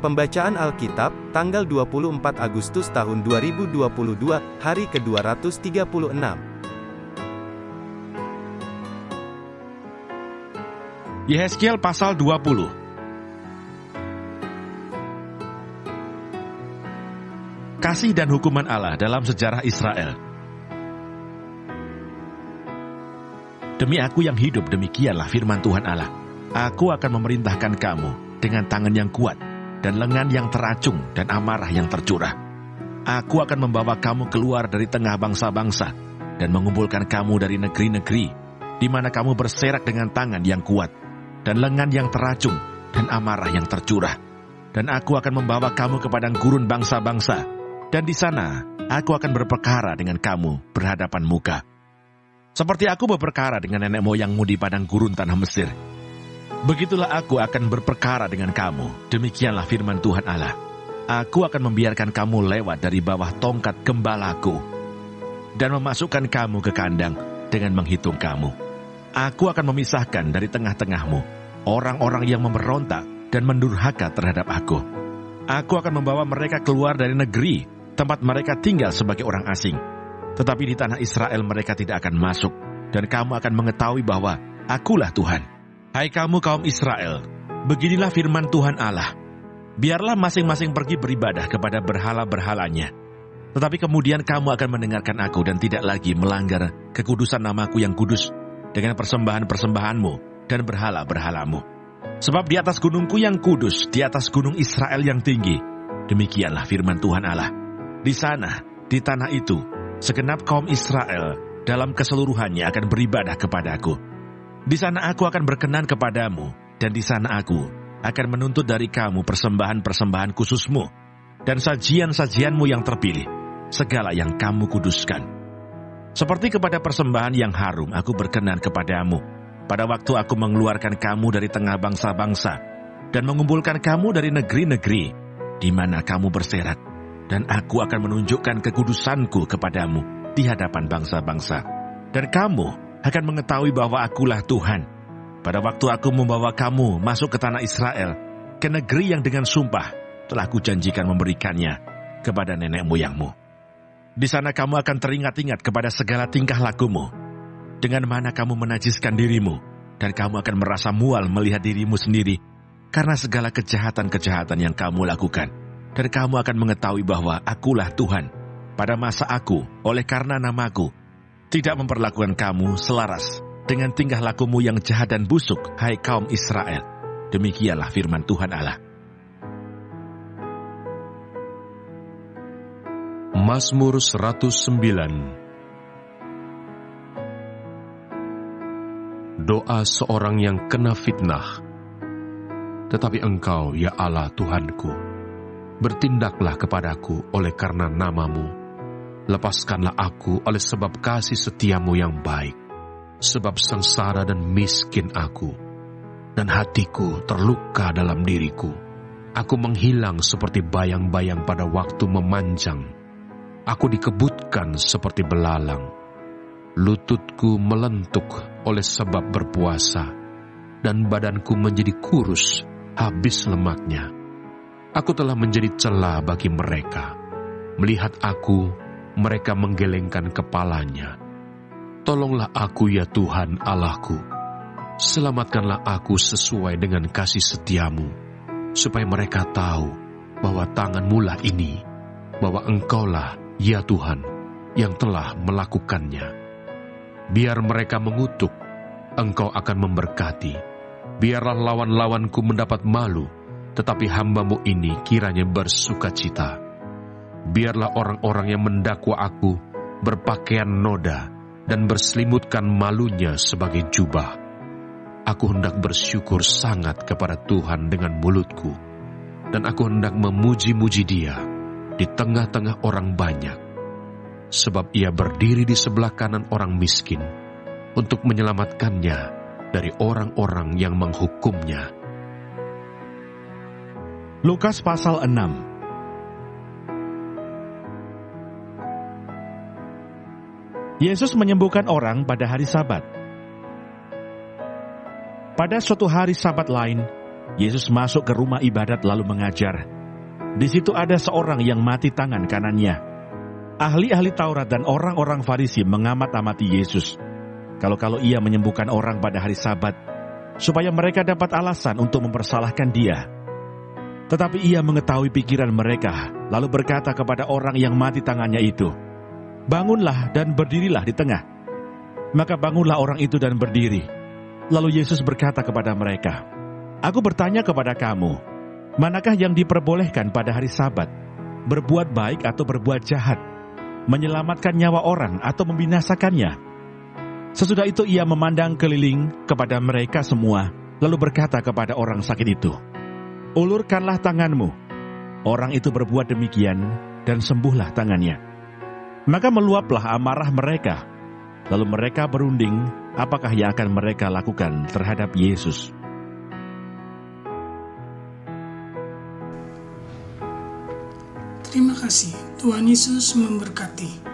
Pembacaan Alkitab, tanggal 24 Agustus tahun 2022, hari ke-236. Yehezkiel pasal 20. Kasih dan hukuman Allah dalam sejarah Israel. Demi aku yang hidup, demikianlah firman Tuhan Allah. Aku akan memerintahkan kamu dengan tangan yang kuat, dan lengan yang teracung, dan amarah yang tercurah. Aku akan membawa kamu keluar dari tengah bangsa-bangsa, dan mengumpulkan kamu dari negeri-negeri, di mana kamu berserak dengan tangan yang kuat, dan lengan yang teracung, dan amarah yang tercurah. Dan aku akan membawa kamu ke padang gurun bangsa-bangsa, dan di sana aku akan berperkara dengan kamu berhadapan muka. Seperti aku berperkara dengan nenek moyangmu di padang gurun tanah Mesir. Begitulah aku akan berperkara dengan kamu, demikianlah firman Tuhan Allah. Aku akan membiarkan kamu lewat dari bawah tongkat gembalaku, dan memasukkan kamu ke kandang dengan menghitung kamu. Aku akan memisahkan dari tengah-tengahmu orang-orang yang memberontak dan mendurhaka terhadap aku. Aku akan membawa mereka keluar dari negeri tempat mereka tinggal sebagai orang asing. Tetapi di tanah Israel mereka tidak akan masuk, dan kamu akan mengetahui bahwa akulah Tuhan. Hai kamu kaum Israel, beginilah firman Tuhan Allah. Biarlah masing-masing pergi beribadah kepada berhala-berhalanya. Tetapi kemudian kamu akan mendengarkan aku dan tidak lagi melanggar kekudusan namaku yang kudus dengan persembahan-persembahanmu dan berhala-berhalamu. Sebab di atas gunungku yang kudus, di atas gunung Israel yang tinggi, demikianlah firman Tuhan Allah. Di sana, di tanah itu, segenap kaum Israel dalam keseluruhannya akan beribadah kepadaku. Di sana aku akan berkenan kepadamu, dan di sana aku akan menuntut dari kamu persembahan-persembahan khususmu, dan sajian-sajianmu yang terpilih, segala yang kamu kuduskan. Seperti kepada persembahan yang harum aku berkenan kepadamu, pada waktu aku mengeluarkan kamu dari tengah bangsa-bangsa, dan mengumpulkan kamu dari negeri-negeri, di mana kamu berserak, dan aku akan menunjukkan kekudusanku kepadamu di hadapan bangsa-bangsa. Dan kamu akan mengetahui bahwa akulah Tuhan. Pada waktu aku membawa kamu masuk ke tanah Israel, ke negeri yang dengan sumpah telah kujanjikan memberikannya kepada nenek moyangmu. Di sana kamu akan teringat-ingat kepada segala tingkah lakumu, dengan mana kamu menajiskan dirimu, dan kamu akan merasa mual melihat dirimu sendiri, karena segala kejahatan-kejahatan yang kamu lakukan. Dan kamu akan mengetahui bahwa akulah Tuhan, pada masa aku, oleh karena namaku, tidak memperlakukan kamu selaras dengan tingkah lakumu yang jahat dan busuk, hai kaum Israel. Demikianlah firman Tuhan Allah. Mazmur 109. Doa seorang yang kena fitnah. Tetapi Engkau, ya Allah Tuhanku, bertindaklah kepadaku oleh karena namamu. Lepaskanlah aku oleh sebab kasih setiamu yang baik, sebab sengsara dan miskin aku, dan hatiku terluka dalam diriku. Aku menghilang seperti bayang-bayang pada waktu memanjang. Aku dikebutkan seperti belalang. Lututku melentuk oleh sebab berpuasa, dan badanku menjadi kurus, habis lemaknya. Aku telah menjadi celah bagi mereka. Melihat aku, mereka menggelengkan kepalanya. Tolonglah aku ya Tuhan Allahku. Selamatkanlah aku sesuai dengan kasih setiamu, supaya mereka tahu bahwa tangan-Mu lah ini, bahwa Engkaulah ya Tuhan yang telah melakukannya. Biar mereka mengutuk, Engkau akan memberkati. Biarlah lawan-lawanku mendapat malu, tetapi hamba-Mu ini kiranya bersukacita. Biarlah orang-orang yang mendakwa aku berpakaian noda dan berselimutkan malunya sebagai jubah. Aku hendak bersyukur sangat kepada Tuhan dengan mulutku, dan aku hendak memuji-muji Dia di tengah-tengah orang banyak, sebab Ia berdiri di sebelah kanan orang miskin untuk menyelamatkannya dari orang-orang yang menghukumnya. Lukas pasal 6. Yesus menyembuhkan orang pada hari Sabat. Pada suatu hari Sabat lain, Yesus masuk ke rumah ibadat lalu mengajar. Di situ ada seorang yang mati tangan kanannya. Ahli-ahli Taurat dan orang-orang Farisi mengamat-amati Yesus. Kalau ia menyembuhkan orang pada hari Sabat, supaya mereka dapat alasan untuk mempersalahkan dia. Tetapi ia mengetahui pikiran mereka, lalu berkata kepada orang yang mati tangannya itu, "Bangunlah dan berdirilah di tengah." Maka bangunlah orang itu dan berdiri. Lalu Yesus berkata kepada mereka, "Aku bertanya kepada kamu, manakah yang diperbolehkan pada hari Sabat? Berbuat baik atau berbuat jahat? Menyelamatkan nyawa orang atau membinasakannya?" Sesudah itu ia memandang keliling kepada mereka semua, lalu berkata kepada orang sakit itu, "Ulurkanlah tanganmu." Orang itu berbuat demikian, dan sembuhlah tangannya. Maka meluaplah amarah mereka. Lalu mereka berunding apakah yang akan mereka lakukan terhadap Yesus. Terima kasih, Tuhan Yesus memberkati.